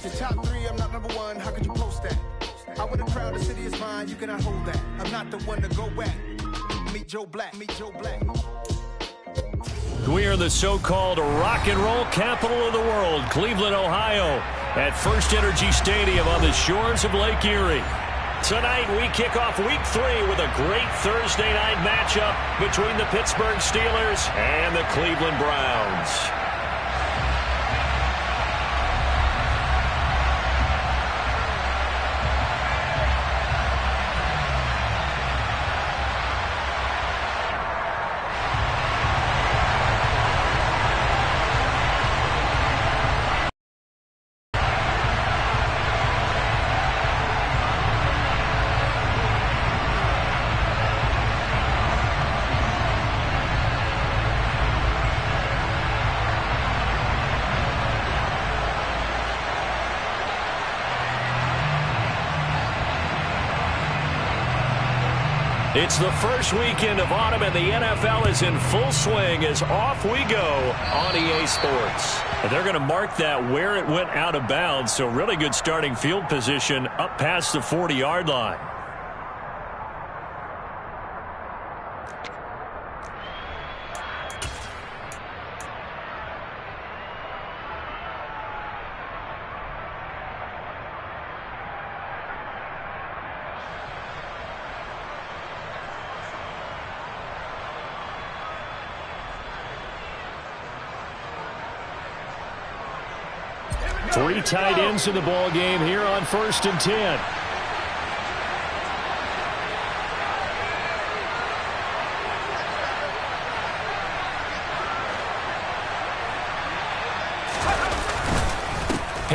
Your top three, I'm not number one. How could you post that? I would have crowd, the city is mine. You cannot hold that. I'm not the one to go back. Meet Joe Black. Meet Joe Black. We are the so-called rock and roll capital of the world, Cleveland, Ohio, at First Energy Stadium on the shores of Lake Erie. Tonight, we kick off Week 3 with a great Thursday night matchup between the Pittsburgh Steelers and the Cleveland Browns. It's the first weekend of autumn, and the NFL is in full swing as off we go on EA Sports. And they're going to mark that where it went out of bounds, so really good starting field position up past the 40-yard line. Three tight ends in the ball game here on 1st and 10.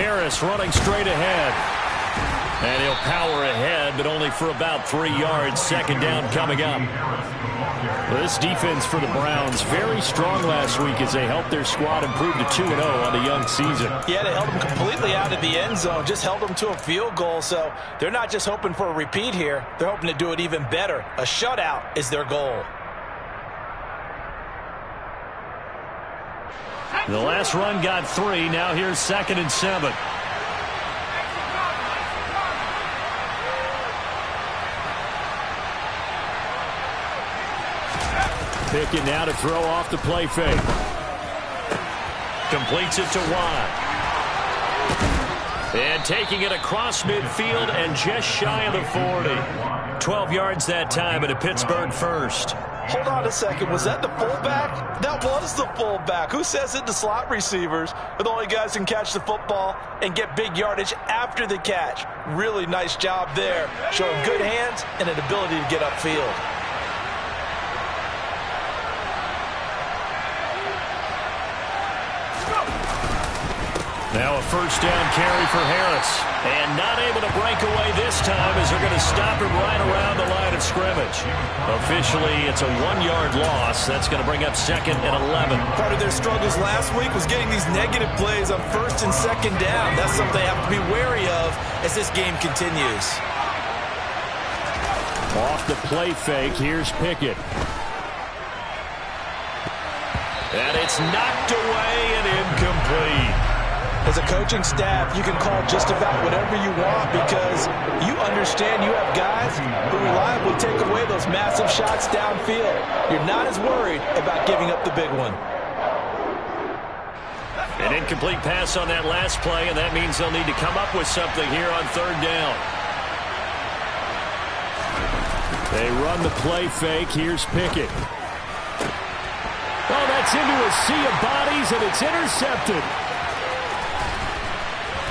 Harris running straight ahead. And he'll power ahead, but only for about 3 yards. Second down coming up. Well, this defense for the Browns, very strong last week as they helped their squad improve to 2-0 on the young season. Yeah, they held them completely out of the end zone, just held them to a field goal. So they're not just hoping for a repeat here. They're hoping to do it even better. A shutout is their goal. The last run got 3. Now here's 2nd and 7. Pickett now to throw off the play fake. Completes it to Watt. And taking it across midfield and just shy of the 40. 12 yards that time and a Pittsburgh first. Hold on a second. Was that the fullback? That was the fullback. Who says it? The slot receivers are the only guys who can catch the football and get big yardage after the catch. Really nice job there. Showing good hands and an ability to get upfield. Now a first down carry for Harris. And not able to break away this time as they're going to stop him right around the line of scrimmage. Officially, it's a 1-yard loss. That's going to bring up 2nd and 11. Part of their struggles last week was getting these negative plays on 1st and 2nd down. That's something they have to be wary of as this game continues. Off the play fake, here's Pickett. And it's knocked away and incomplete. As a coaching staff, you can call just about whatever you want because you understand you have guys who reliably take away those massive shots downfield. You're not as worried about giving up the big one. An incomplete pass on that last play, and that means they'll need to come up with something here on 3rd down. They run the play fake. Here's Pickett. Oh, that's into a sea of bodies, and it's intercepted.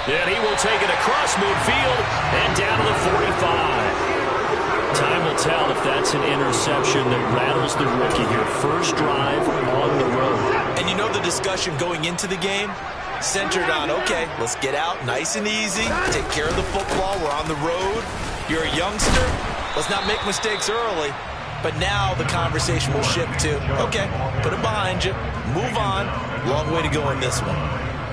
And he will take it across midfield and down to the 45. Time will tell if that's an interception that rattles the rookie here. First drive on the road. And you know the discussion going into the game? Centered on, okay, let's get out nice and easy, take care of the football, we're on the road. You're a youngster, let's not make mistakes early. But now the conversation will shift to, okay, put it behind you, move on. Long way to go in this one.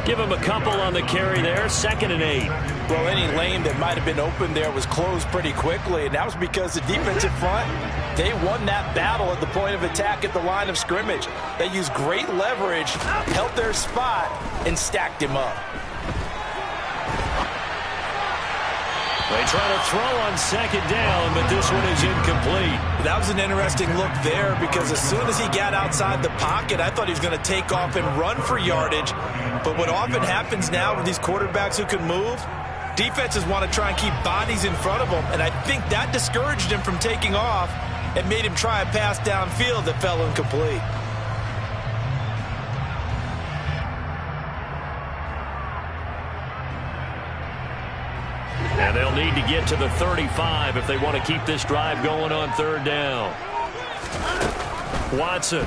Give him a couple on the carry there. 2nd and 8. Well, any lane that might have been open there was closed pretty quickly, and that was because the defensive front, they won that battle at the point of attack at the line of scrimmage. They used great leverage, held their spot, and stacked him up. They try to throw on second down, but this one is incomplete. That was an interesting look there because as soon as he got outside the pocket, I thought he was going to take off and run for yardage. But what often happens now with these quarterbacks who can move, defenses want to try and keep bodies in front of them, and I think that discouraged him from taking off and made him try a pass downfield that fell incomplete. And they'll need to get to the 35 if they want to keep this drive going on third down. Watson.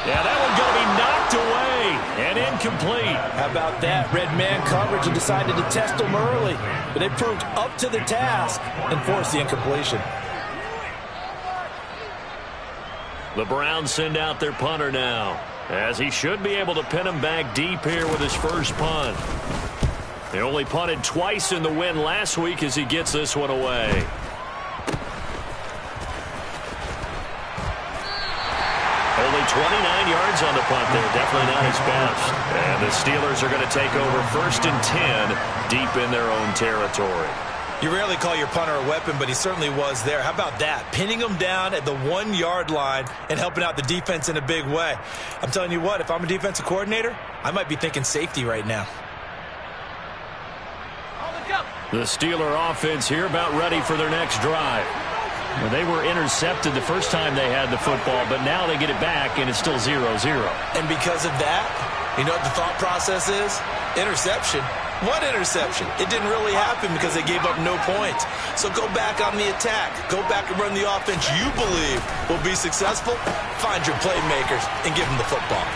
Yeah, that one's going to be knocked away and incomplete. How about that? Red man coverage and decided to test them early. But they proved up to the task and forced the incompletion. The Browns send out their punter now, as he should be able to pin him back deep here with his first punt. They only punted twice in the win last week as he gets this one away. Only 29 yards on the punt there. Definitely not his best. And the Steelers are going to take over 1st and 10 deep in their own territory. You rarely call your punter a weapon, but he certainly was there. How about that? Pinning him down at the 1-yard line and helping out the defense in a big way. I'm telling you what, if I'm a defensive coordinator, I might be thinking safety right now. The Steeler offense here about ready for their next drive. Well, they were intercepted the first time they had the football, but now they get it back, and it's still 0-0. And because of that, you know what the thought process is? Interception. What interception? It didn't really happen because they gave up no points. So go back on the attack. Go back and run the offense you believe will be successful. Find your playmakers and give them the football.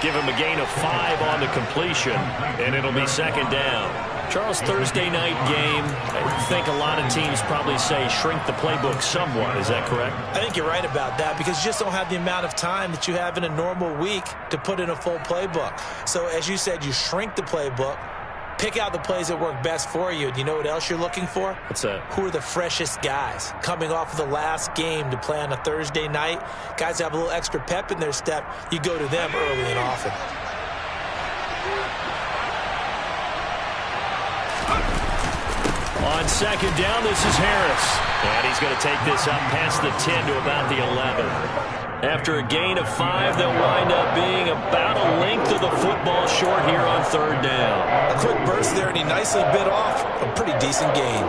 Give him a gain of 5 on the completion, and it'll be second down. Charles, Thursday night game, I think a lot of teams probably say shrink the playbook somewhat. Is that correct? I think you're right about that because you just don't have the amount of time that you have in a normal week to put in a full playbook. So as you said, you shrink the playbook, pick out the plays that work best for you. And you know what else you're looking for? What's that? Who are the freshest guys coming off of the last game to play on a Thursday night? Guys that have a little extra pep in their step, you go to them early and often. On second down, this is Harris. And he's going to take this up past the 10 to about the 11. After a gain of 5, they'll wind up being about a length of the football short here on third down. A quick burst there, and he nicely bit off a pretty decent gain.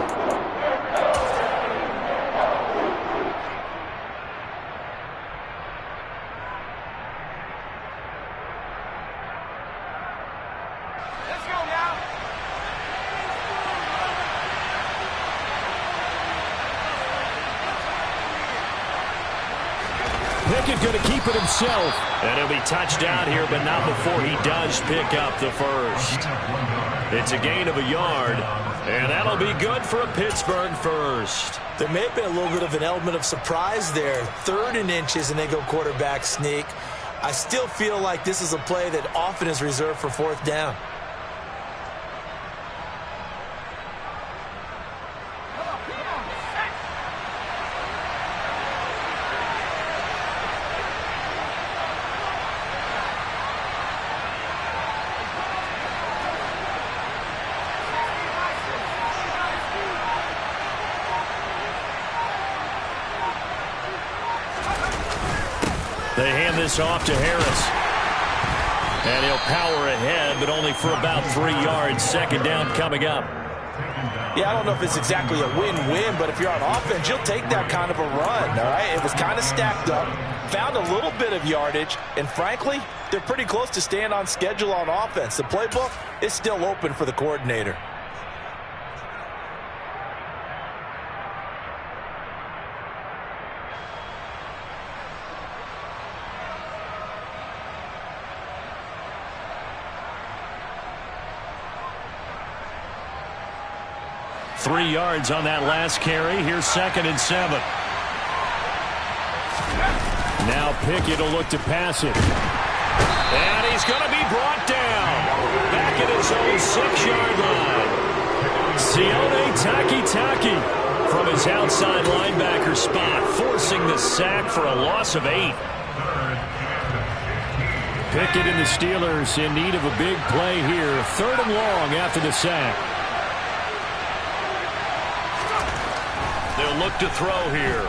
Pickett going to keep it himself. And he'll be touched down here, but not before he does pick up the first. It's a gain of a yard, and that'll be good for a Pittsburgh first. There may have been a little bit of an element of surprise there. 3rd and inches, and they go quarterback sneak. I still feel like this is a play that often is reserved for 4th down. They hand this off to Harris. And he'll power ahead, but only for about 3 yards. Second down coming up. Yeah, I don't know if it's exactly a win-win, but if you're on offense, you'll take that kind of a run, all right? It was kind of stacked up, found a little bit of yardage, and frankly, they're pretty close to staying on schedule on offense. The playbook is still open for the coordinator. Three yards on that last carry. Here's 2nd and 7. Now Pickett will look to pass it. And he's going to be brought down. Back at his own 6-yard line. Sione Takitaki from his outside linebacker spot, forcing the sack for a loss of 8. Pickett and the Steelers in need of a big play here. 3rd and long after the sack. They'll look to throw here.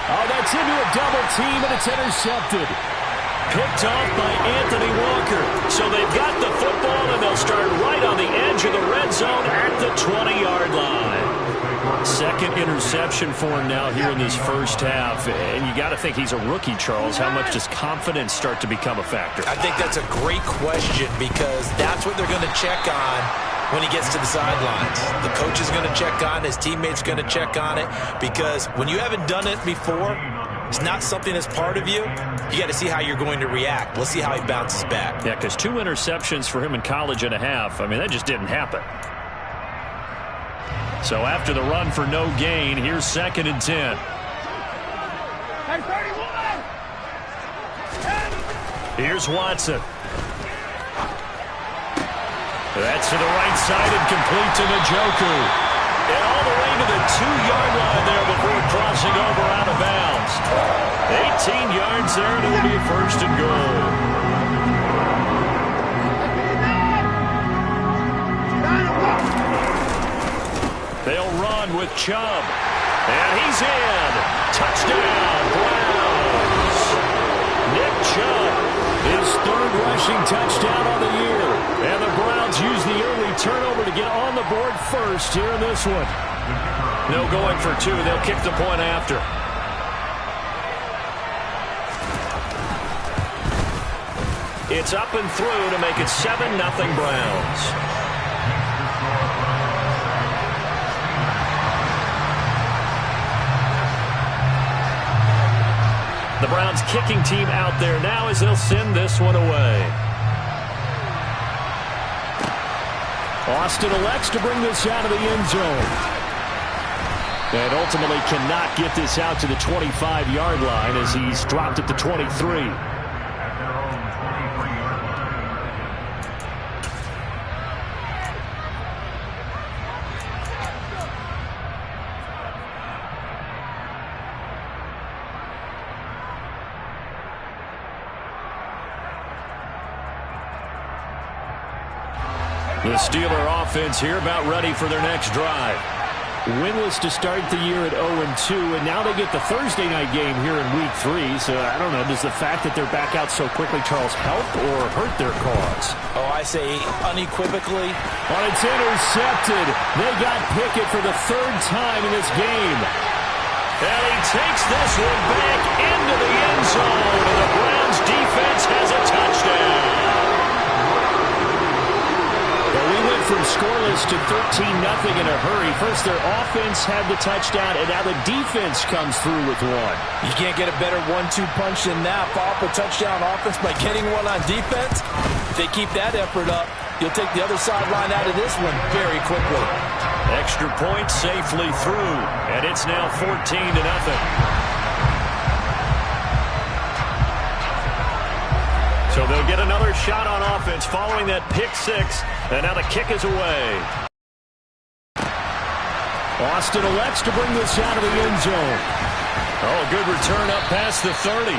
Oh, that's into a double team, and it's intercepted. Picked off by Anthony Walker. So they've got the football, and they'll start right on the edge of the red zone at the 20-yard line. 2nd interception for him now here in this first half. And you got to think he's a rookie, Charles. How much does confidence start to become a factor? I think that's a great question because that's what they're going to check on when he gets to the sidelines. The coach is going to check on it. His teammates are going to check on it because when you haven't done it before, it's not something that's part of you. You got to see how you're going to react. Let's see how he bounces back. Yeah, because 2 interceptions for him in college and a half. I mean, that just didn't happen. So after the run for no gain, here's 2nd and 10. Here's Watson. That's to the right side and complete to Njoku. And all the way to the 2-yard line there before crossing over out of bounds. 18 yards there, and it'll be a 1st and goal. They'll run with Chubb. And he's in. Touchdown, Browns. Nick Chubb, his 3rd rushing touchdown on the year. And the Browns use the early turnover to get on the board first here in this one. No going for 2. They'll kick the point after. It's up and through to make it 7-0 Browns. The Browns kicking team out there now as they'll send this one away. Austin elects to bring this out of the end zone. And ultimately cannot get this out to the 25-yard line as he's dropped at the 23. The Steeler offense here about ready for their next drive. Winless to start the year at 0-2, and now they get the Thursday night game here in Week 3. So, I don't know, does the fact that they're back out so quickly, Charles, help or hurt their cause? Oh, I say unequivocally. But it's intercepted. They got Pickett for the 3rd time in this game. And he takes this one back into the end zone, and the Browns defense has a touchdown. We went from scoreless to 13-0 in a hurry. First, their offense had the touchdown, and now the defense comes through with one. You can't get a better 1-2 punch than that. Follow up a touchdown offense by getting one on defense. If they keep that effort up, you'll take the other sideline out of this one very quickly. Extra point safely through, and it's now 14-0. So they'll get another shot on offense following that pick 6, and now the kick is away. Austin elects to bring this out of the end zone. Oh, good return up past the 30.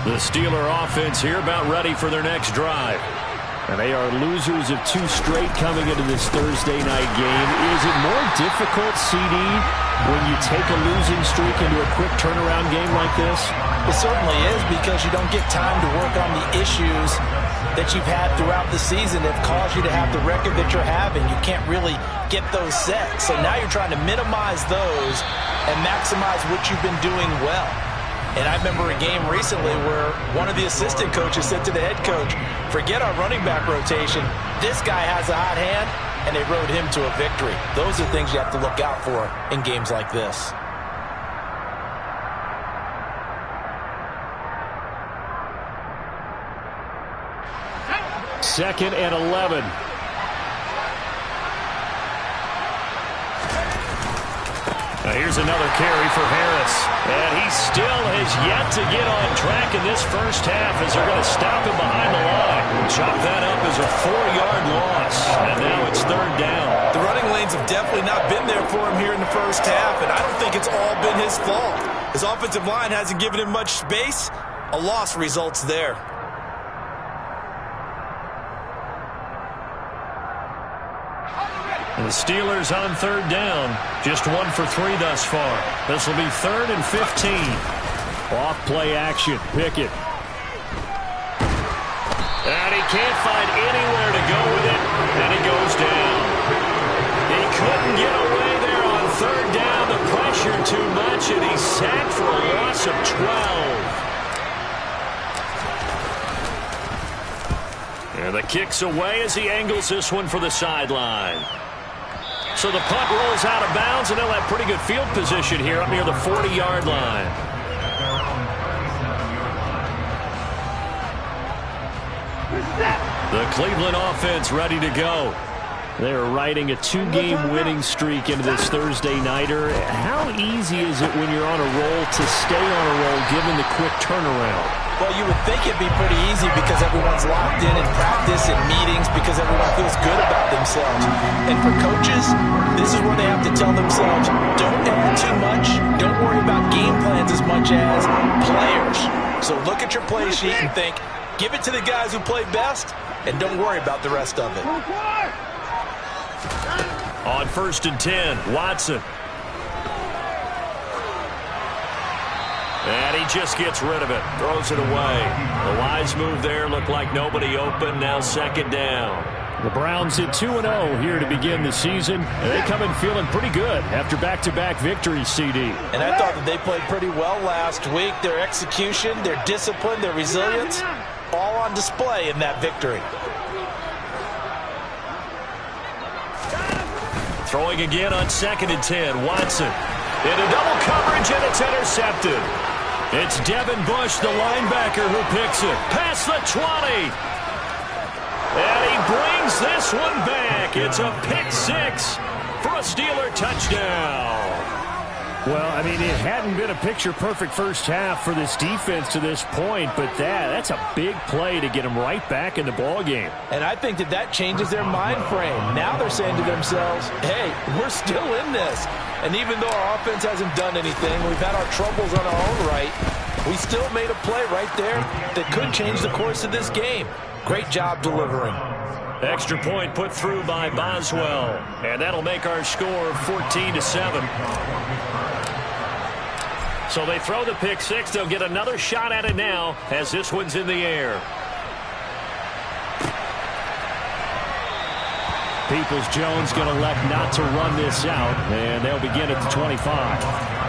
The Steeler offense here about ready for their next drive. And they are losers of 2 straight coming into this Thursday night game. Is it more difficult, CD, when you take a losing streak into a quick turnaround game like this? It certainly is, because you don't get time to work on the issues that you've had throughout the season that caused you to have the record that you're having. You can't really get those set. So now you're trying to minimize those and maximize what you've been doing well. And I remember a game recently where one of the assistant coaches said to the head coach, forget our running back rotation. This guy has a hot hand, and they rode him to a victory. Those are things you have to look out for in games like this. Second and 11. Here's another carry for Harris. And he still has yet to get on track in this first half as they're going to stop him behind the line. Chop that up as a 4-yard loss. And now it's third down. The running lanes have definitely not been there for him here in the first half, and I don't think it's all been his fault. His offensive line hasn't given him much space. A loss results there. The Steelers on third down. Just 1 for 3 thus far. This will be 3rd and 15. Off play action. Pickett. And he can't find anywhere to go with it. And he goes down. He couldn't get away there on third down. The pressure too much. And he's sacked for a loss of 12. And the kick's away as he angles this one for the sideline. So the punt rolls out of bounds, and they'll have pretty good field position here up near the 40-yard line. The Cleveland offense ready to go. They're riding a 2-game winning streak into this Thursday nighter. How easy is it when you're on a roll to stay on a roll given the quick turnaround? Well, you would think it'd be pretty easy because everyone's locked in practice and meetings because everyone feels good about themselves. And for coaches, this is where they have to tell themselves, don't add too much, don't worry about game plans as much as players. So look at your play sheet and think, give it to the guys who play best, and don't worry about the rest of it. On 1st and 10, Watson. And he just gets rid of it. Throws it away. The wise move there. Looked like nobody open. Now 2nd down. The Browns hit 2-0 here to begin the season. And they come in feeling pretty good after back-to-back victories, CD. And I thought that they played pretty well last week. Their execution, their discipline, their resilience, all on display in that victory. Throwing again on 2nd and 10. Watson into double coverage, and it's intercepted. It's Devin Bush, the linebacker, who picks it. Past the 20. And he brings this one back. It's a pick 6 for a Steeler touchdown. Well, I mean, it hadn't been a picture-perfect first half for this defense to this point, but that's a big play to get them right back in the ballgame. And I think that changes their mind frame. Now they're saying to themselves, hey, we're still in this. And even though our offense hasn't done anything, we've had our troubles on our own right, we still made a play right there that could change the course of this game. Great job delivering. Extra point put through by Boswell. And that'll make our score 14-7. So they throw the pick 6. They'll get another shot at it now as this one's in the air. Peoples-Jones going to elect not to run this out, and they'll begin at the 25.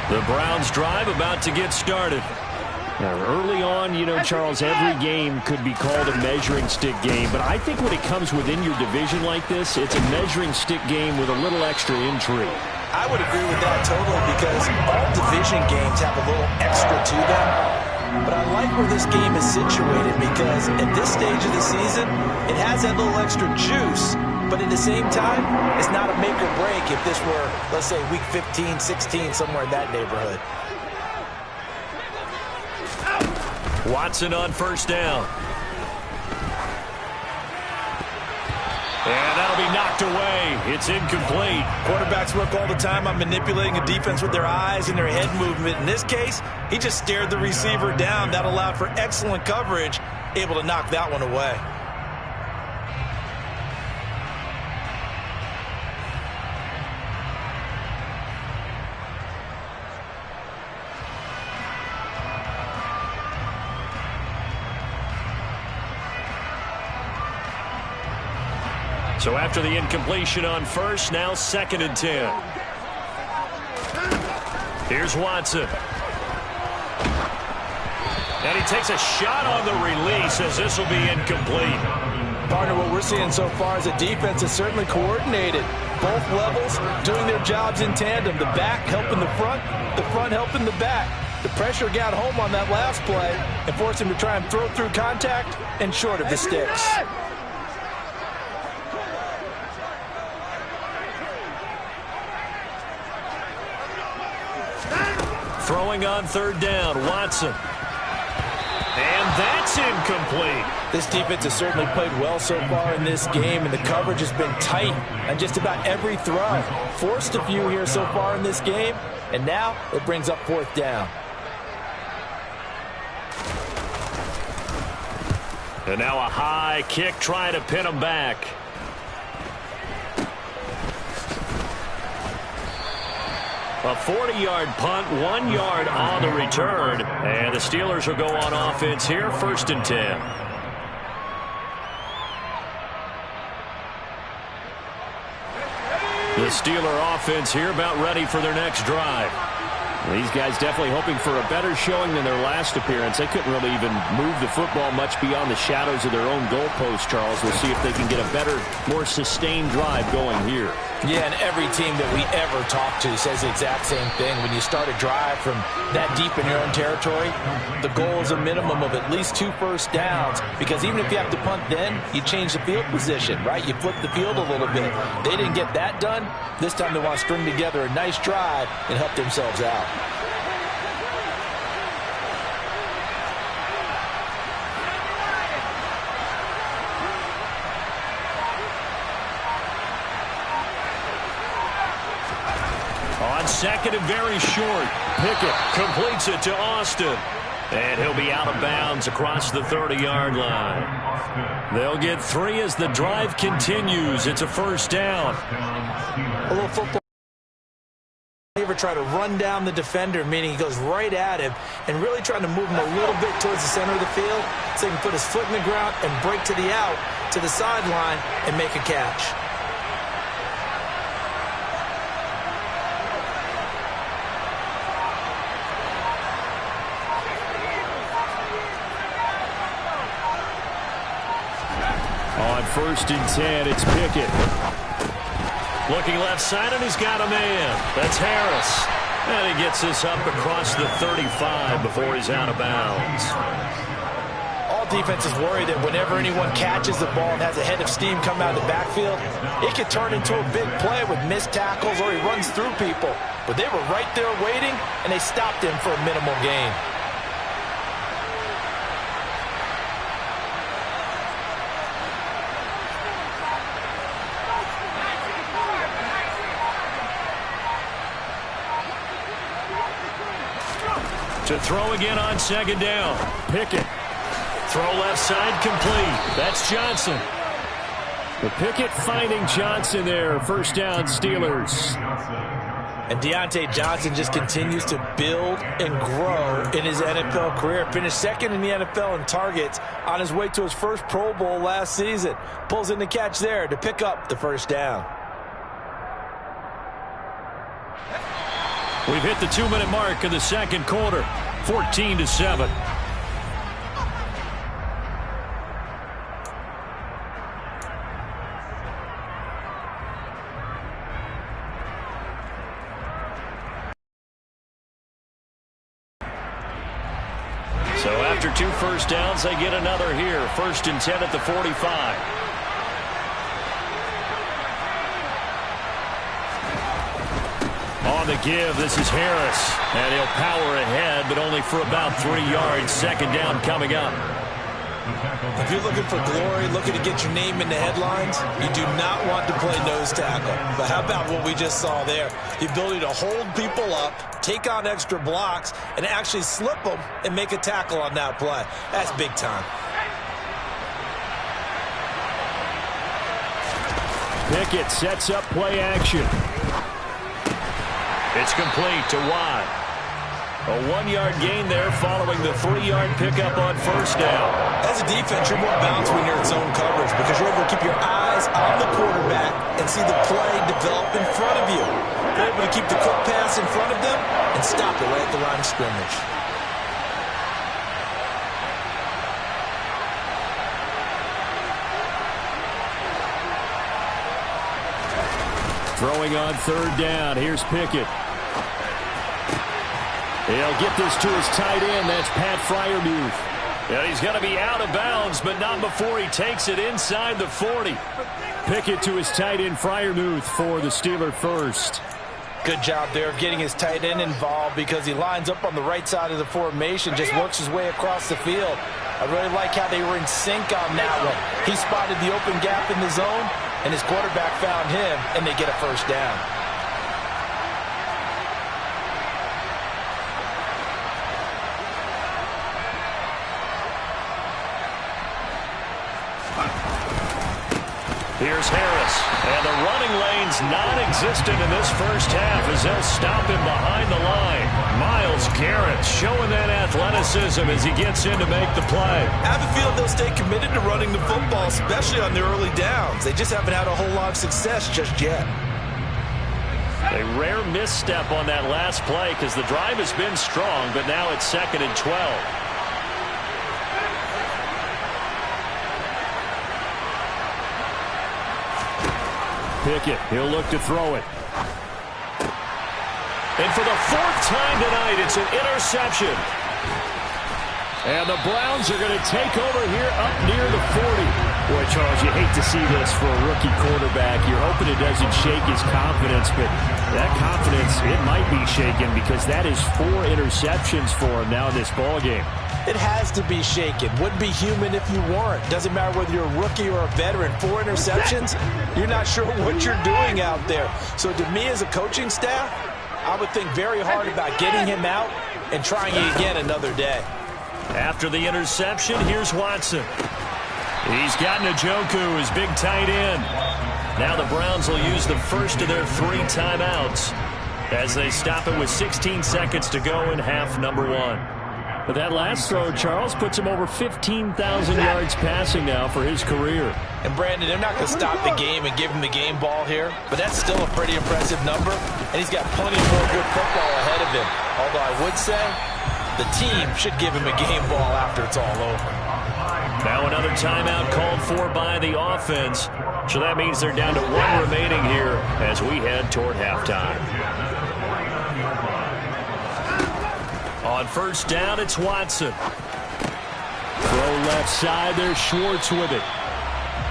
The Browns drive about to get started. Now, early on, you know, Charles, every game could be called a measuring stick game, but I think when it comes within your division like this, it's a measuring stick game with a little extra intrigue. I would agree with that totally because all division games have a little extra to them. But I like where this game is situated because at this stage of the season, it has that little extra juice. But at the same time, it's not a make or break if this were, let's say, week 15, 16, somewhere in that neighborhood. Watson on 1st down. And that'll be knocked away. It's incomplete. Quarterbacks work all the time on manipulating a defense with their eyes and their head movement. In this case, he just stared the receiver down. That allowed for excellent coverage, able to knock that one away. So after the incompletion on 1st, now 2nd and 10. Here's Watson. And he takes a shot on the release as this will be incomplete. Partner, what we're seeing so far is a defense is certainly coordinated. Both levels doing their jobs in tandem. The back helping the front helping the back. The pressure got home on that last play and forced him to try and throw through contact and short of the sticks. Throwing on third down, Watson. And that's incomplete. This defense has certainly played well so far in this game, and the coverage has been tight on just about every throw. Forced a few here so far in this game, and now it brings up fourth down. And now a high kick trying to pin him back. A 40-yard punt, 1 yard on the return. And the Steelers will go on offense here, 1st and 10. The Steeler offense here about ready for their next drive. These guys definitely hoping for a better showing than their last appearance. They couldn't really even move the football much beyond the shadows of their own goalpost, Charles. We'll see if they can get a better, more sustained drive going here. Yeah, and every team that we ever talk to says the exact same thing. When you start a drive from that deep in your own territory, the goal is a minimum of at least 2 first downs, because even if you have to punt then, you change the field position, right? You flip the field a little bit. They didn't get that done. This time they want to string together a nice drive and help themselves out. Second and very short. Pickett completes it to Austin. And he'll be out of bounds across the 30-yard line. They'll get 3 as the drive continues. It's a first down. A little football. Ever try to run down the defender, meaning he goes right at him, and really trying to move him a little bit towards the center of the field so he can put his foot in the ground and break to the out, to the sideline, and make a catch. On 1st and 10, it's Pickett. Looking left side, and he's got a man. That's Harris. And he gets this up across the 35 before he's out of bounds. All defenses worry that whenever anyone catches the ball and has a head of steam come out of the backfield, it could turn into a big play with missed tackles or he runs through people. But they were right there waiting, and they stopped him for a minimal gain. To throw again on 2nd down. Pickett. Throw left side complete. That's Johnson. The Pickett finding Johnson there. First down, Steelers. And Deontay Johnson just continues to build and grow in his NFL career. Finished 2nd in the NFL in targets on his way to his first Pro Bowl last season. Pulls in the catch there to pick up the first down. We've hit the 2-minute mark of the second quarter, 14-7. So after 2 first downs, they get another here. 1st and 10 at the 45. On the give, this is Harris. And he'll power ahead, but only for about 3 yards. 2nd down coming up. If you're looking for glory, looking to get your name in the headlines, you do not want to play nose tackle. But how about what we just saw there? The ability to hold people up, take on extra blocks, and actually slip them and make a tackle on that play. That's big time. Pickett sets up play action. It's complete to Watt. A 1-yard gain there following the 3-yard pickup on first down. As a defense, you're more balanced when you're in zone coverage because you're able to keep your eyes on the quarterback and see the play develop in front of you. You're able to keep the quick pass in front of them and stop it right at the line of scrimmage. Throwing on third down. Here's Pickett. He'll get this to his tight end. That's Pat Freiermuth. And he's going to be out of bounds, but not before he takes it inside the 40. Pickett to his tight end, Freiermuth, for the Steeler first. Good job there of getting his tight end involved because he lines up on the right side of the formation, just works his way across the field. I really like how they were in sync on that one. He spotted the open gap in the zone, and his quarterback found him, and they get a first down. Here's Harris, and the running lane's non-existent in this first half as they'll stop him behind the line. Myles Garrett showing that athleticism as he gets in to make the play. I have a feeling they'll stay committed to running the football, especially on their early downs. They just haven't had a whole lot of success just yet. A rare misstep on that last play because the drive has been strong, but now it's 2nd and 12. Pickett, he'll look to throw it. And for the 4th time tonight, it's an interception. And the Browns are going to take over here up near the 40. Boy, Charles, you hate to see this for a rookie quarterback. You're hoping it doesn't shake his confidence, but that confidence, it might be shaken because that is 4 interceptions for him now in this ballgame. It has to be shaken. Wouldn't be human if you weren't. Doesn't matter whether you're a rookie or a veteran. 4 interceptions, you're not sure what you're doing out there. So to me as a coaching staff, I would think very hard about getting him out and trying it again another day. After the interception, here's Watson. He's got Njoku, his big tight end. Now the Browns will use the first of their 3 timeouts as they stop it with 16 seconds to go in half number 1. But that last throw, Charles, puts him over 15,000 yards passing now for his career. And, Brandon, they're not going to stop the game and give him the game ball here, but that's still a pretty impressive number, and he's got plenty more good football ahead of him. Although I would say the team should give him a game ball after it's all over. Now another timeout called for by the offense, so that means they're down to 1 remaining here as we head toward halftime. On first down, it's Watson. Throw left side, there's Schwartz with it.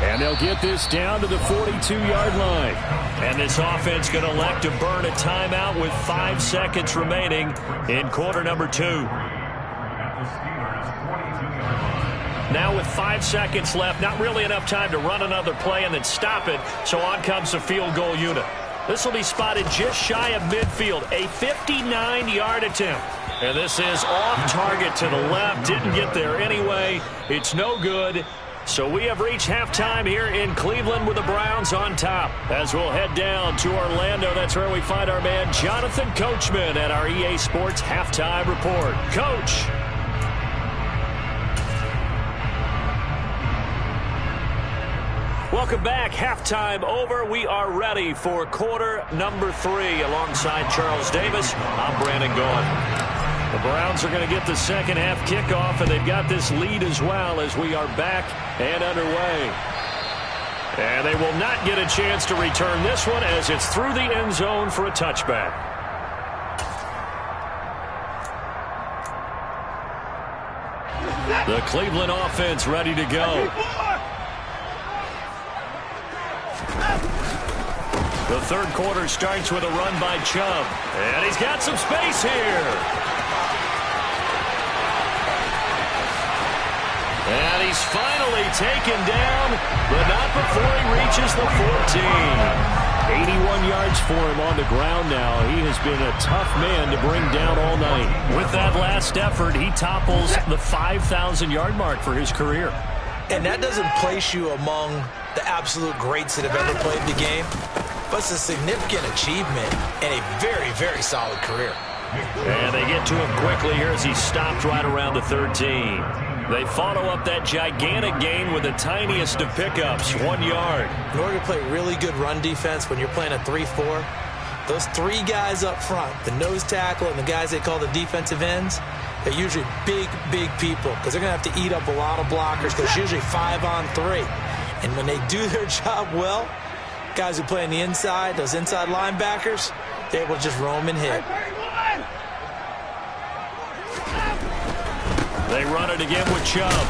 And they'll get this down to the 42-yard line. And this offense going to elect to burn a timeout with 5 seconds remaining in quarter number 2. Now with 5 seconds left, not really enough time to run another play and then stop it, so on comes the field goal unit. This will be spotted just shy of midfield, a 59-yard attempt. And this is off target to the left. Didn't get there anyway. It's no good. So we have reached halftime here in Cleveland with the Browns on top. As we'll head down to Orlando, that's where we find our man Jonathan Coachman at our EA Sports Halftime Report. Coach. Welcome back. Halftime over. We are ready for quarter number 3 alongside Charles Davis. I'm Brandon Gaughan. The Browns are going to get the second half kickoff, and they've got this lead as well as we are back and underway. And they will not get a chance to return this one as it's through the end zone for a touchback. The Cleveland offense ready to go. The third quarter starts with a run by Chubb. And he's got some space here. And he's finally taken down, but not before he reaches the 14. 81 yards for him on the ground now. He has been a tough man to bring down all night. With that last effort, he topples the 5,000-yard mark for his career. And that doesn't place you among the absolute greats that have ever played the game, but it's a significant achievement and a very, very solid career. And they get to him quickly here as he stopped right around the 13. They follow up that gigantic gain with the tiniest of pickups, 1 yard. In order to play really good run defense when you're playing a 3-4, those 3 guys up front, the nose tackle and the guys they call the defensive ends, they're usually big, big people because they're going to have to eat up a lot of blockers because it's usually 5-on-3. And when they do their job well, Guys who play on the inside, those inside linebackers, they're able to just roam and hit. They run it again with Chubb.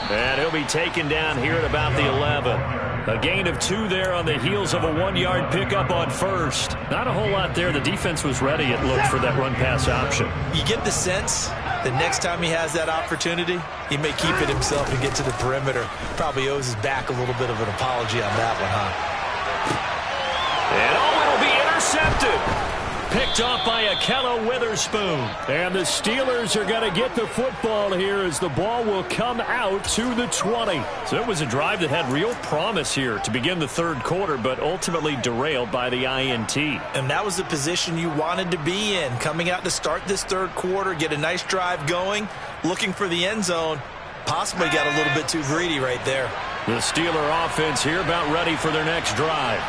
And he'll be taken down here at about the 11. A gain of 2 there on the heels of a 1-yard pickup on first. Not a whole lot there. The defense was ready, it looked, for that run-pass option. You get the sense that next time he has that opportunity, he may keep it himself and get to the perimeter. Probably owes his back a little bit of an apology on that one, huh? And it'll be intercepted. Picked off by Ahkello Witherspoon. And the Steelers are going to get the football here as the ball will come out to the 20. So it was a drive that had real promise here to begin the third quarter, but ultimately derailed by the INT. And that was the position you wanted to be in. Coming out to start this third quarter, get a nice drive going, looking for the end zone. Possibly got a little bit too greedy right there. The Steeler offense here about ready for their next drive.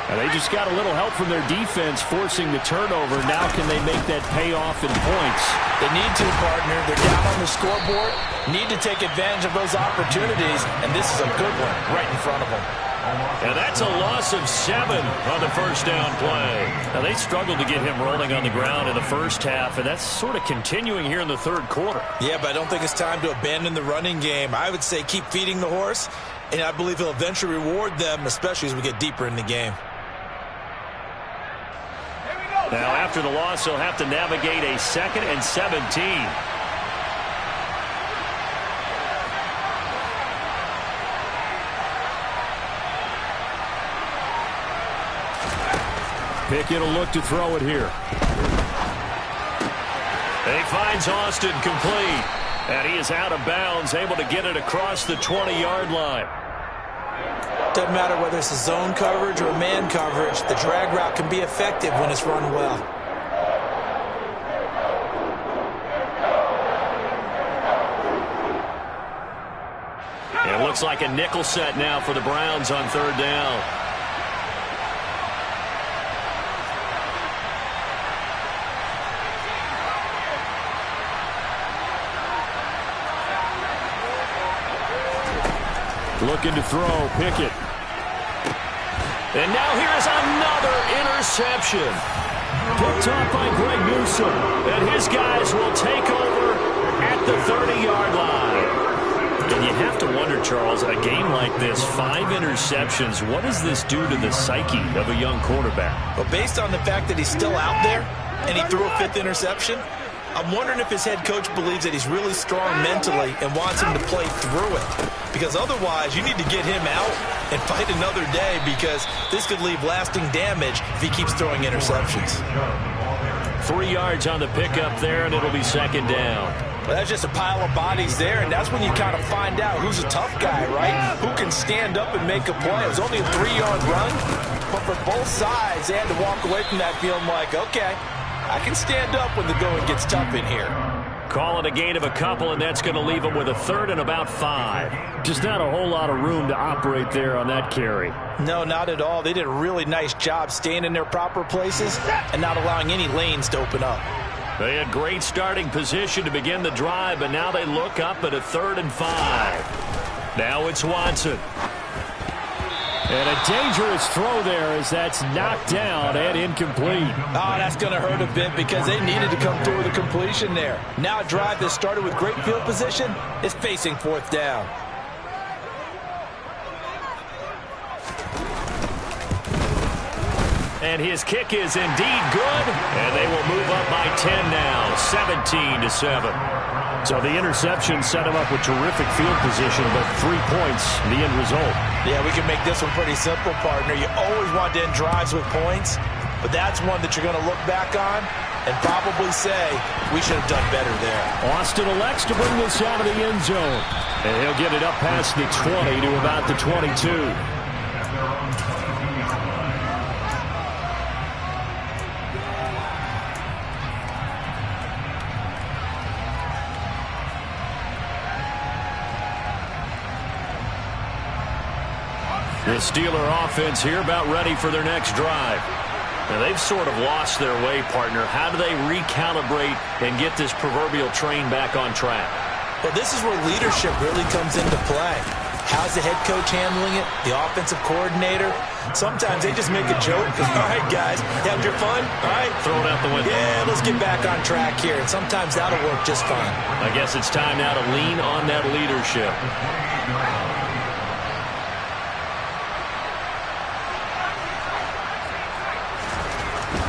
And they just got a little help from their defense forcing the turnover. Now can they make that pay off in points? They need to, partner. They're down on the scoreboard. Need to take advantage of those opportunities. And this is a good one right in front of them. And that's a loss of 7 on the first down play. Now they struggled to get him rolling on the ground in the first half, and that's sort of continuing here in the third quarter. Yeah, but I don't think it's time to abandon the running game. I would say keep feeding the horse, and I believe he'll eventually reward them, especially as we get deeper in the game. Now, after the loss, he'll have to navigate a 2nd and 17. Pickett will look to throw it here. He finds Austin complete. And he is out of bounds, able to get it across the 20-yard line. Doesn't matter whether it's a zone coverage or man coverage, the drag route can be effective when it's run well. It looks like a nickel set now for the Browns on third down. Looking to throw, Pickett. And now here's another interception. Picked off by Greg Newsome. And his guys will take over at the 30-yard line. And you have to wonder, Charles, a game like this, 5 interceptions, what does this do to the psyche of a young quarterback? Well, based on the fact that he's still out there and he threw a 5th interception, I'm wondering if his head coach believes that he's really strong mentally and wants him to play through it. Because otherwise, you need to get him out and fight another day, because this could leave lasting damage if he keeps throwing interceptions. 3 yards on the pickup there, and it'll be 2nd down. Well, that's just a pile of bodies there, and that's when you kind of find out who's a tough guy, right? Who can stand up and make a play. It was only a 3-yard run, but for both sides, they had to walk away from that feeling like, okay, I can stand up when the going gets tough in here. Call it a gain of a couple, and that's going to leave them with a 3rd and about 5. Just not a whole lot of room to operate there on that carry. No, not at all. They did a really nice job staying in their proper places and not allowing any lanes to open up. They had great starting position to begin the drive, but now they look up at a 3rd and 5. Now it's Watson. And a dangerous throw there as that's knocked down and incomplete. Oh, that's going to hurt a bit because they needed to come through with a completion there. Now a drive that started with great field position is facing 4th down. And his kick is indeed good, and they will move up by 10 now, 17-7. So the interception set him up with terrific field position, but 3 points, the end result. Yeah, we can make this one pretty simple, partner. You always want to end drives with points, but that's one that you're going to look back on and probably say, we should have done better there. Austin elects to bring this out of the end zone, and he'll get it up past the 20 to about the 22. The Steeler offense here about ready for their next drive. Now they've sort of lost their way, partner. How do they recalibrate and get this proverbial train back on track? Well, this is where leadership really comes into play. How's the head coach handling it? The offensive coordinator? Sometimes they just make a joke. All right, guys, you having your fun? All right. Throw it out the window. Yeah, let's get back on track here. And sometimes that'll work just fine. I guess it's time now to lean on that leadership.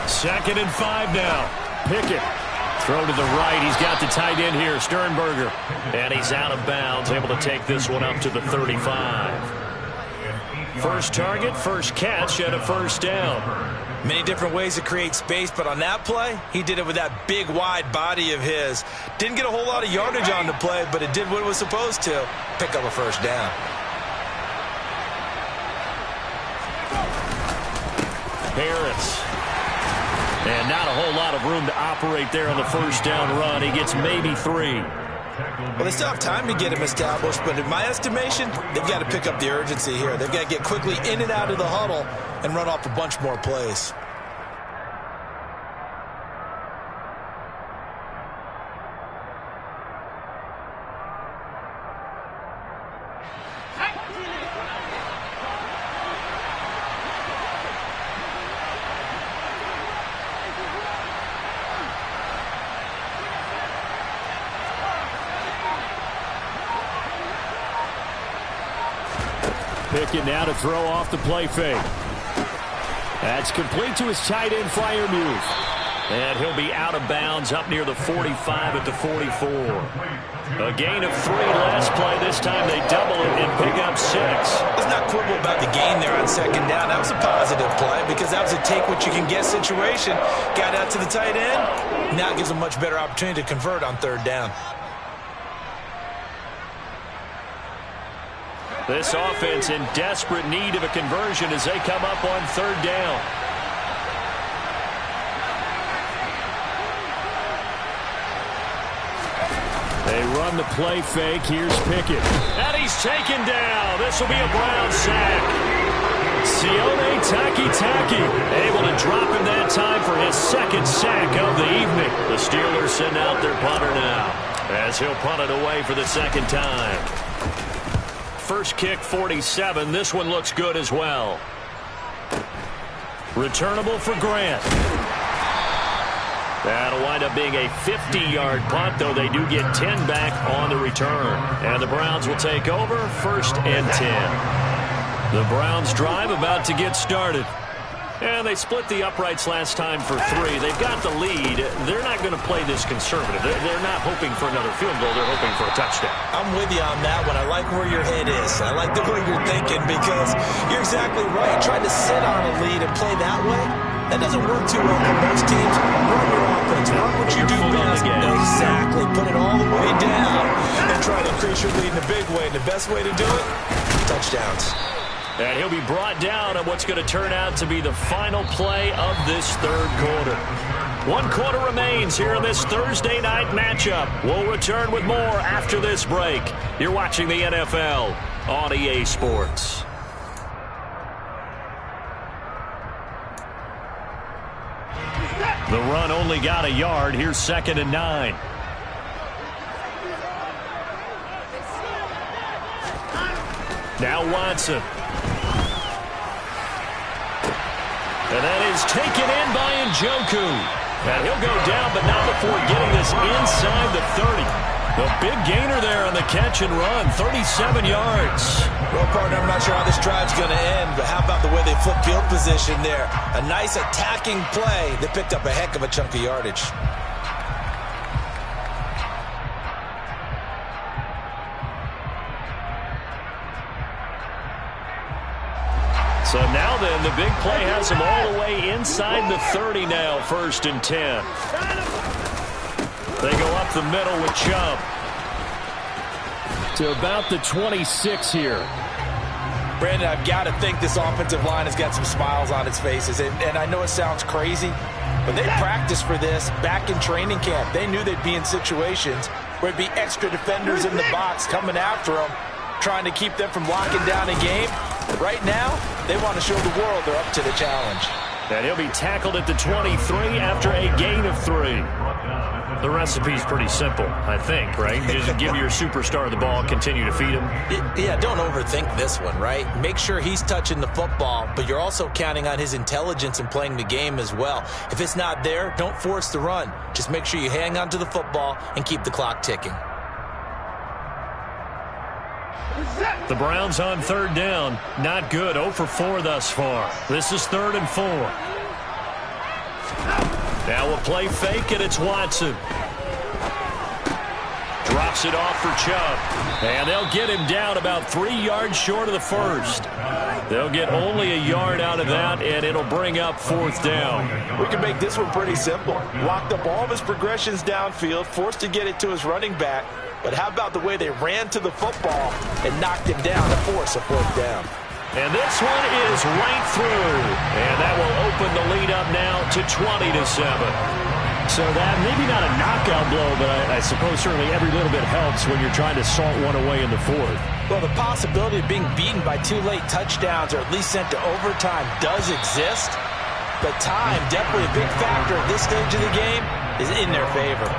Second and 5 now. Pickett. Throw to the right. He's got the tight end here, Sternberger. And he's out of bounds, able to take this one up to the 35. First target, first catch, and a first down. Many different ways to create space, but on that play, he did it with that big, wide body of his. Didn't get a whole lot of yardage on the play, but it did what it was supposed to. Pick up a first down. Harris. And not a whole lot of room to operate there on the first down run. He gets maybe 3. Well, they still have time to get him established, but in my estimation, they've got to pick up the urgency here. They've got to get quickly in and out of the huddle and run off a bunch more plays. Pickett now to throw off the play fake. That's complete to his tight end, Freiermuth. And he'll be out of bounds up near the 45 at the 44. A gain of 3 last play. This time they double it and pick up 6. Let's not quibble about the gain there on second down. That was a positive play because that was a take-what-you-can-get situation. Got out to the tight end. Now it gives them a much better opportunity to convert on third down. This offense in desperate need of a conversion as they come up on third down. They run the play fake. Here's Pickett. And he's taken down. This will be a Brown sack. Sione Takitaki able to drop him that time for his second sack of the evening. The Steelers send out their punter now as he'll punt it away for the second time. First kick, 47. This one looks good as well. Returnable for Grant. That'll wind up being a 50-yard punt, though they do get 10 back on the return. And the Browns will take over, 1st and 10. The Browns drive about to get started. And they split the uprights last time for 3. They've got the lead. They're not going to play this conservative. They're not hoping for another field goal. They're hoping for a touchdown. I'm with you on that one. I like where your head is. I like the way you're thinking because you're exactly right. Trying to sit on a lead and play that way, that doesn't work too well for most teams. Run your offense. Run what you do best. Exactly. Put it all the way down and try to increase your lead in a big way. And the best way to do it, touchdowns. And he'll be brought down on what's going to turn out to be the final play of this third quarter. 1 quarter remains here in this Thursday night matchup. We'll return with more after this break. You're watching the NFL on EA Sports. The run only got a yard. Here's 2nd and 9. Now Watson. And that is taken in by Njoku. And he'll go down, but not before getting this inside the 30. The big gainer there on the catch and run, 37 yards. Well, partner, I'm not sure how this drive's going to end, but how about the way they flip field position there? A nice attacking play that picked up a heck of a chunk of yardage. So now then, the big play has them all the way inside the 30 now, 1st and 10. They go up the middle with Chubb to about the 26 here. Brandon, I've got to think this offensive line has got some smiles on its faces. And I know it sounds crazy, but they practiced for this back in training camp. They knew they'd be in situations where it'd be extra defenders in the box coming after them, trying to keep them from locking down a game. Right now, they want to show the world they're up to the challenge. And he'll be tackled at the 23 after a gain of 3. The recipe's pretty simple, I think, right? You just give your superstar the ball, continue to feed him. Yeah, don't overthink this one, right? Make sure he's touching the football, but you're also counting on his intelligence in playing the game as well. If it's not there, don't force the run. Just make sure you hang on to the football and keep the clock ticking. The Browns on third down. Not good. 0 for 4 thus far. This is 3rd and 4. Now a play fake, and it's Watson. Drops it off for Chubb. And they'll get him down about 3 yards short of the first. They'll get only a yard out of that, and it'll bring up 4th down. We can make this one pretty simple. Locked up all of his progressions downfield, forced to get it to his running back. But how about the way they ran to the football and knocked him down to force a 4th down? And this one is right through. And that will open the lead up now to 20-7. So that, maybe not a knockout blow, but I suppose certainly every little bit helps when you're trying to salt one away in the 4th. Well, the possibility of being beaten by 2 late touchdowns or at least sent to overtime does exist. But time, definitely a big factor at this stage of the game, is in their favor.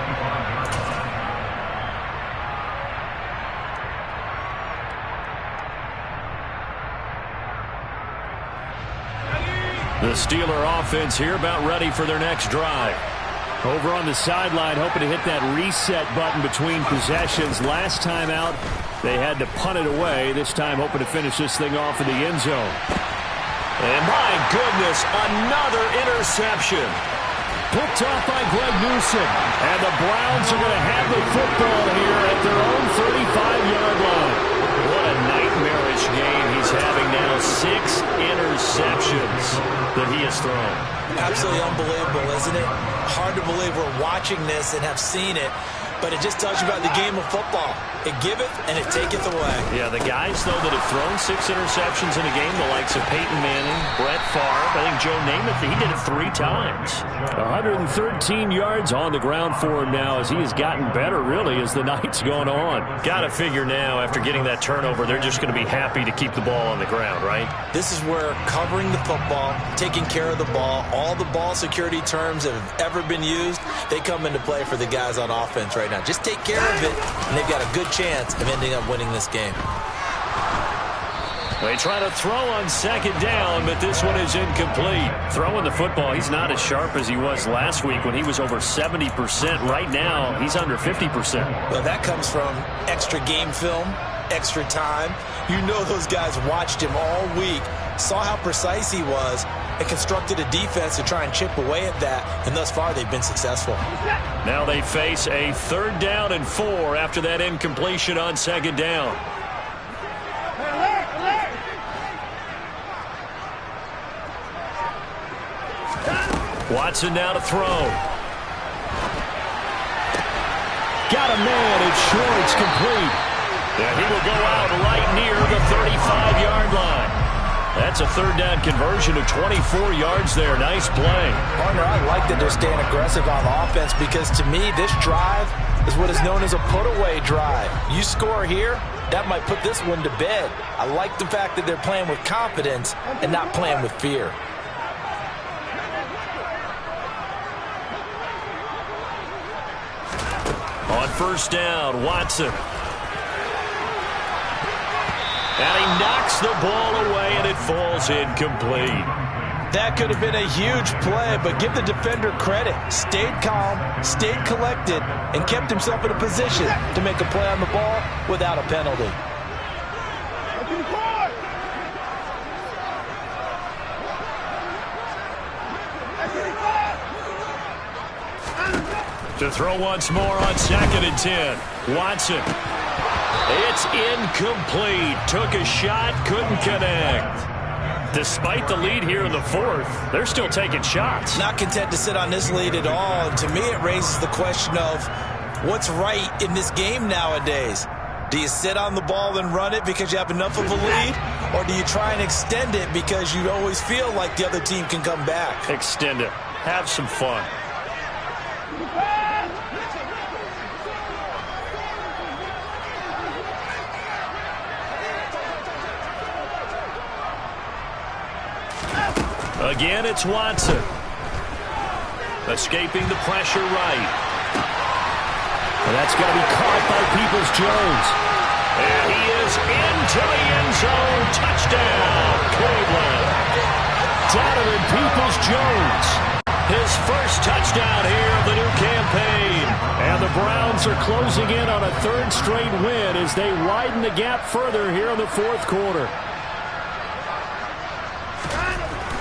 The Steeler offense here about ready for their next drive. Over on the sideline, hoping to hit that reset button between possessions. Last time out, they had to punt it away. This time, hoping to finish this thing off in the end zone. And my goodness, another interception. Picked off by Greg Newsome. And the Browns are going to have the football here at their own 35-yard line. What a nightmarish game he's having now. 6 interceptions that he has thrown. Absolutely unbelievable, isn't it? Hard to believe we're watching this and have seen it, but it just tells you about the game of football. It giveth and it taketh away. Yeah, the guys, though, that have thrown 6 interceptions in a game, the likes of Peyton Manning, Brett Favre, I think Joe Namath, he did it 3 times. 113 yards on the ground for him now as he has gotten better, really, as the night's gone on. Got to figure now, after getting that turnover, they're just going to be happy to keep the ball on the ground, right? This is where covering the football, taking care of the ball, all the ball security terms that have ever been used, they come into play for the guys on offense right now. Just take care of it, and they've got a good chance of ending up winning this game. They try to throw on 2nd down, but this one is incomplete. Throwing the football, he's not as sharp as he was last week when he was over 70%. Right now, he's under 50%. Well, that comes from extra game film, extra time. You know those guys watched him all week, saw how precise he was, and constructed a defense to try and chip away at that, and thus far they've been successful. Now they face a 3rd down and 4 after that incompletion on 2nd down. Watson now to throw. Got a man, it's short, it's complete. And he will go out right near the 35-yard line. That's a 3rd down conversion of 24 yards there. Nice play. Partner, I like that they're staying aggressive on offense because to me, this drive is what is known as a put-away drive. You score here, that might put this one to bed. I like the fact that they're playing with confidence and not playing with fear. On 1st down, Watson. And he knocks the ball away, and it falls incomplete. That could have been a huge play, but give the defender credit. Stayed calm, stayed collected, and kept himself in a position to make a play on the ball without a penalty. To throw once more on 2nd and 10. Watson. It's incomplete. Took a shot, couldn't connect. Despite the lead here in the 4th, they're still taking shots. Not content to sit on this lead at all. And to me, it raises the question of what's right in this game nowadays. Do you sit on the ball and run it because you have enough of a lead? Or do you try and extend it because you always feel like the other team can come back? Extend it. Have some fun. Again, it's Watson. Escaping the pressure right. And that's going to be caught by Peoples-Jones. And he is into the end zone. Touchdown, Cleveland. Donovan Peoples-Jones. His first touchdown here of the new campaign. And the Browns are closing in on a third straight win as they widen the gap further here in the fourth quarter.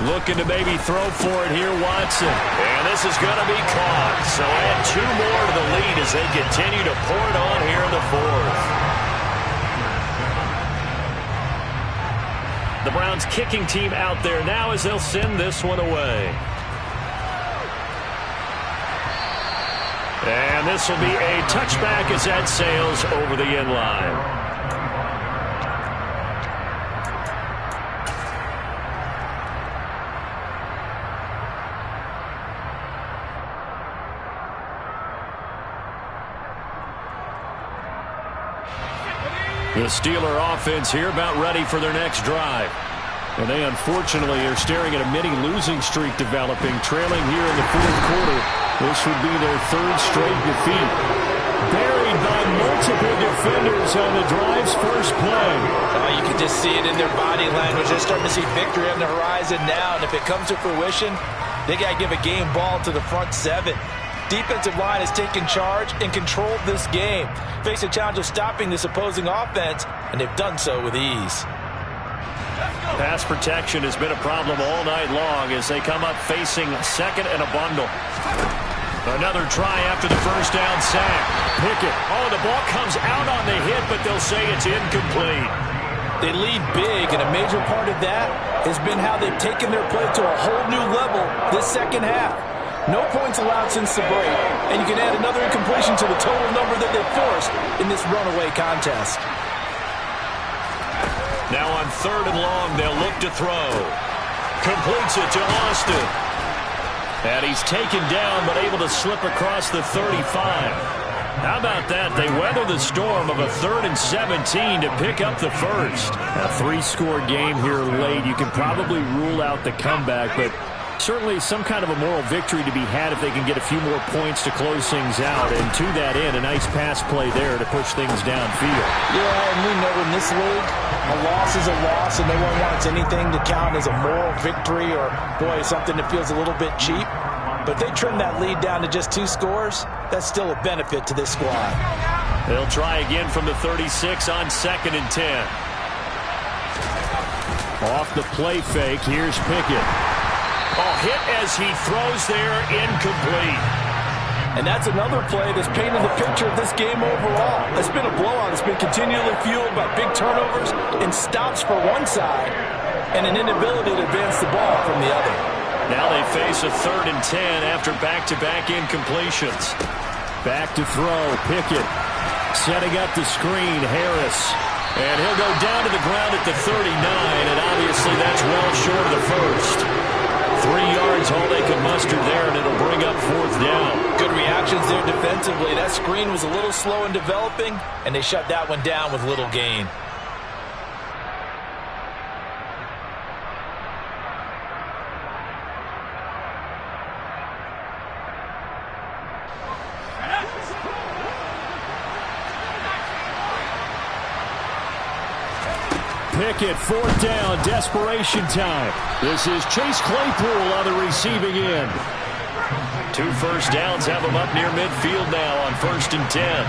Looking to maybe throw for it here, Watson. And this is going to be caught. So add 2 more to the lead as they continue to pour it on here in the fourth. The Browns kicking team out there now as they'll send this one away. And this will be a touchback as that sails over the end line. The Steeler offense here about ready for their next drive. And they unfortunately are staring at a mini losing streak developing, trailing here in the fourth quarter. This would be their third straight defeat. Buried by multiple defenders on the drive's first play. You can just see it in their body language. They're starting to see victory on the horizon now. And if it comes to fruition, they got to give a game ball to the front 7. Defensive line has taken charge and controlled this game. Face a challenge of stopping this opposing offense, and they've done so with ease. Pass protection has been a problem all night long as they come up facing second and a bundle. Another try after the first down sack. Pickett. Oh, the ball comes out on the hit, but they'll say it's incomplete. They lead big, and a major part of that has been how they've taken their play to a whole new level this second half. No points allowed since the break, and you can add another incompletion to the total number that they forced in this runaway contest. Now on third and long, they'll look to throw. Completes it to Austin. And he's taken down, but able to slip across the 35. How about that? They weather the storm of a 3rd and 17 to pick up the first. A 3-score game here late. You can probably rule out the comeback, but certainly some kind of a moral victory to be had if they can get a few more points to close things out. And to that end, a nice pass play there to push things downfield. Yeah, and we know in this league, a loss is a loss, and no one wants anything to count as a moral victory or, boy, something that feels a little bit cheap. But they trim that lead down to just 2 scores. That's still a benefit to this squad. They'll try again from the 36 on 2nd and 10. Off the play fake, here's Pickett. Oh, hit as he throws there, incomplete. And that's another play that's painted the picture of this game overall. It's been a blowout. It's been continually fueled by big turnovers and stops for one side and an inability to advance the ball from the other. Now they face a 3rd and 10 after back-to-back incompletions. Back to throw, Pickett. Setting up the screen, Harris. And he'll go down to the ground at the 39, and obviously that's well short of the first. 3 yards, all they could muster there, and it'll bring up 4th down. Good reactions there defensively. That screen was a little slow in developing, and they shut that one down with little gain. Pickett, 4th down, desperation time. This is Chase Claypool on the receiving end. 2 first downs have him up near midfield now on 1st and 10.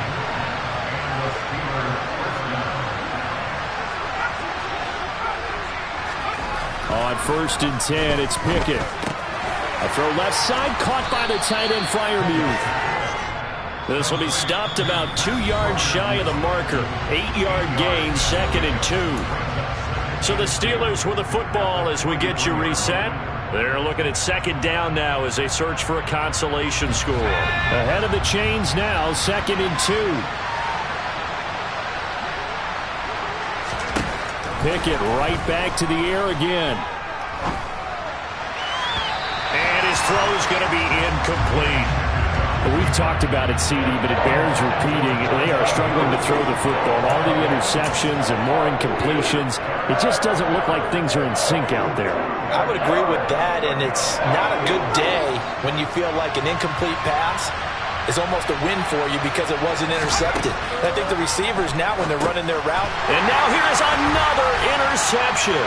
On 1st and 10, it's Pickett. A throw left side, caught by the tight end, Freiermuth. This will be stopped about 2 yards shy of the marker. 8-yard gain, 2nd and 2. So the Steelers with the football as we get you reset. They're looking at 2nd down now as they search for a consolation score. Ahead of the chains now, 2nd and 2. Pickett right back to the air again. And his throw is going to be incomplete. We've talked about it, CD, but it bears repeating. They are struggling to throw the football. All the interceptions and more incompletions. It just doesn't look like things are in sync out there. I would agree with that, and it's not a good day when you feel like an incomplete pass is almost a win for you because it wasn't intercepted. And I think the receivers now, when they're running their route. And now here's another interception.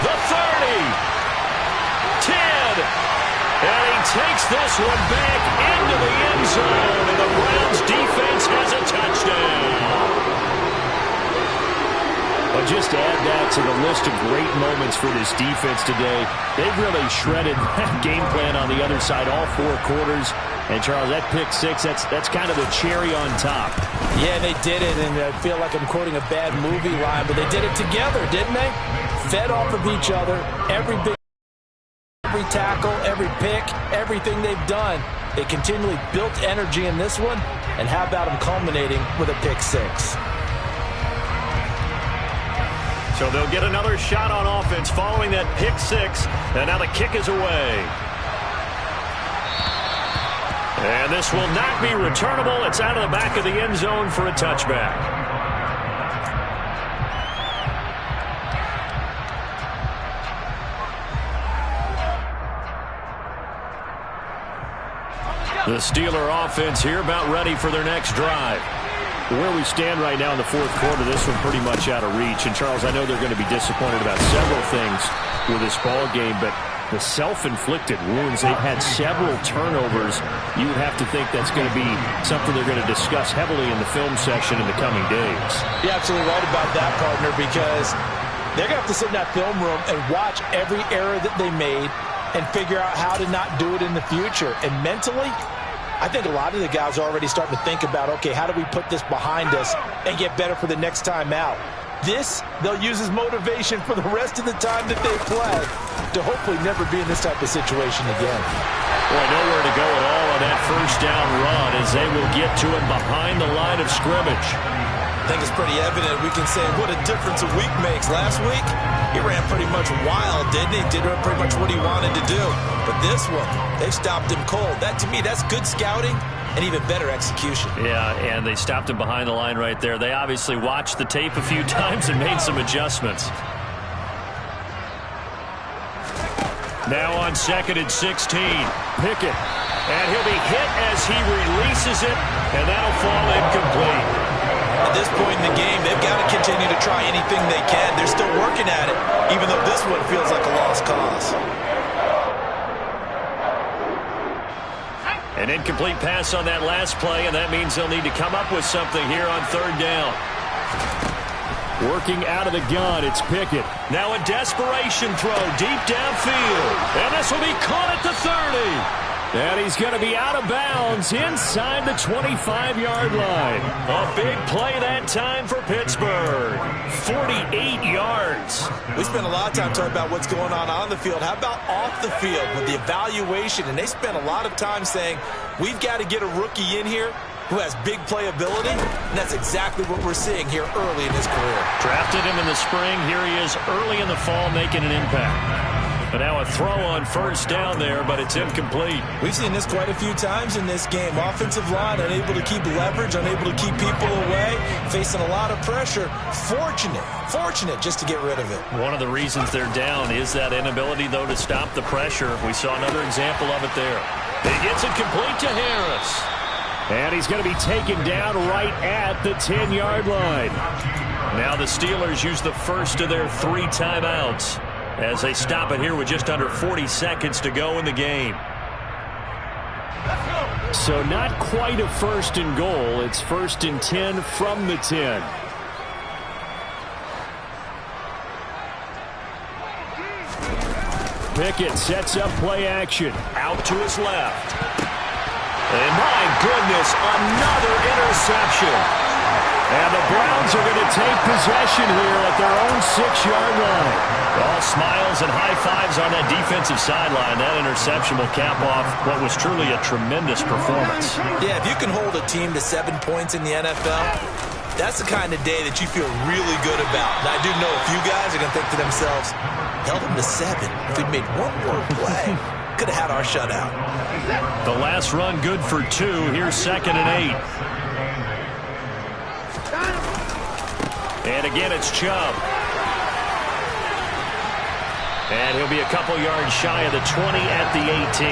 The 30. 10. And he takes this one back into the end zone. And the Browns defense has a touchdown. But just add that to the list of great moments for this defense today. They've really shredded that game plan on the other side all 4 quarters. And, Charles, that pick 6, that's kind of the cherry on top. Yeah, they did it, and I feel like I'm quoting a bad movie line, but they did it together, didn't they? Fed off of each other, every tackle, every pick, everything they've done. They continually built energy in this one, and how about them culminating with a pick 6? So they'll get another shot on offense following that pick 6. And now the kick is away. And this will not be returnable. It's out of the back of the end zone for a touchback. The Steeler offense here about ready for their next drive. Where we stand right now in the 4th quarter, this one pretty much out of reach. And, Charles, I know they're going to be disappointed about several things with this ball game, but the self-inflicted wounds, they've had several turnovers. You would have to think that's going to be something they're going to discuss heavily in the film session in the coming days. You're absolutely right about that, partner, because they're going to have to sit in that film room and watch every error that they made and figure out how to not do it in the future. And mentally, I think a lot of the guys are already starting to think about, okay, how do we put this behind us and get better for the next time out? This, they'll use as motivation for the rest of the time that they play to hopefully never be in this type of situation again. Boy, nowhere to go at all on that first down run as they will get to him behind the line of scrimmage. I think it's pretty evident. We can say what a difference a week makes. Last week, he ran pretty much wild, didn't he? Did pretty much what he wanted to do. But this one, they've stopped him cold. That, to me, that's good scouting and even better execution. Yeah, and they stopped him behind the line right there. They obviously watched the tape a few times and made some adjustments. Now on 2nd and 16, Pickett. And he'll be hit as he releases it, and that'll fall incomplete. At this point in the game, they've got to continue to try anything they can. They're still working at it, even though this one feels like a lost cause. An incomplete pass on that last play, and that means they'll need to come up with something here on 3rd down. Working out of the gun, it's Pickett. Now a desperation throw deep downfield. And this will be caught at the 30. And he's going to be out of bounds inside the 25-yard line. A big play that time for Pittsburgh. 48 yards. We spent a lot of time talking about what's going on the field. How about off the field with the evaluation? And they spent a lot of time saying, we've got to get a rookie in here who has big playability, and that's exactly what we're seeing here early in his career. Drafted him in the spring. Here he is early in the fall making an impact. But now a throw on 1st down there, but it's incomplete. We've seen this quite a few times in this game. Offensive line unable to keep leverage, unable to keep people away, facing a lot of pressure. Fortunate just to get rid of it. One of the reasons they're down is that inability, though, to stop the pressure. We saw another example of it there. He gets it complete to Harris. And he's going to be taken down right at the 10-yard line. Now the Steelers use the first of their 3 timeouts as they stop it here with just under 40 seconds to go in the game. So not quite a 1st and goal. It's 1st and 10 from the 10. Pickett sets up play action. Out to his left. And my goodness, another interception. And the Browns are going to take possession here at their own 6-yard line. All smiles and high fives on that defensive sideline. That interception will cap off what was truly a tremendous performance. Yeah, if you can hold a team to 7 points in the NFL, that's the kind of day that you feel really good about. And I do know a few guys are going to think to themselves, held them to 7. If we'd made one more play, could have had our shutout. The last run good for 2. Here's 2nd and 8. And again, it's Chubb. And he'll be a couple yards shy of the 20 at the 18.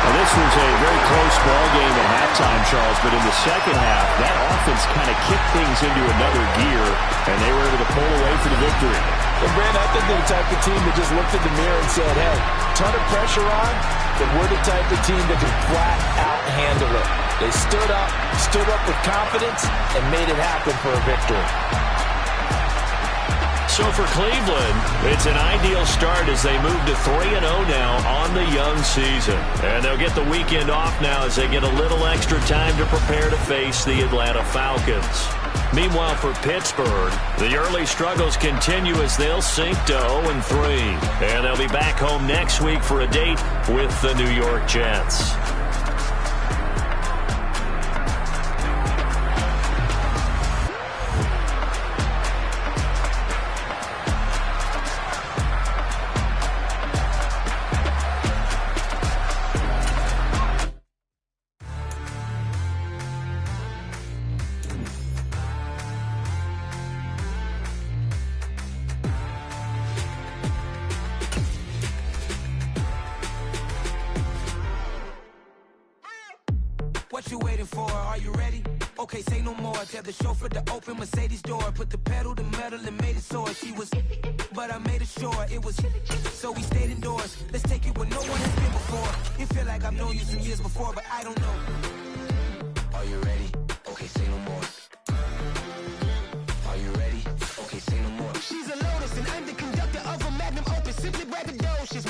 Well, This was a very close ball game at halftime, Charles, but in the second half, that offense kind of kicked things into another gear, and they were able to pull away for the victory. And, Brandon, I think they're the type of team that just looked in the mirror and said, hey, ton of pressure on, but we're the type of team that can flat out handle it. They stood up with confidence, and made it happen for a victory. So for Cleveland, it's an ideal start as they move to 3-0 now on the young season. And they'll get the weekend off now as they get a little extra time to prepare to face the Atlanta Falcons. Meanwhile, for Pittsburgh, the early struggles continue as they'll sink to 0-3. And they'll be back home next week for a date with the New York Jets. What you waiting for? Are you ready? Okay, say no more. Tell the chauffeur to open Mercedes door. Put the pedal to metal and made it soar. She was, but I made it sure it was. So we stayed indoors. Let's take it where no one has been before. You feel like I've known you some years before, but I don't know. Are you ready? Okay, say no more. Are you ready? Okay, say no more. She's a Lotus and I'm the conductor of a Magnum Opus. Simply braggadocious.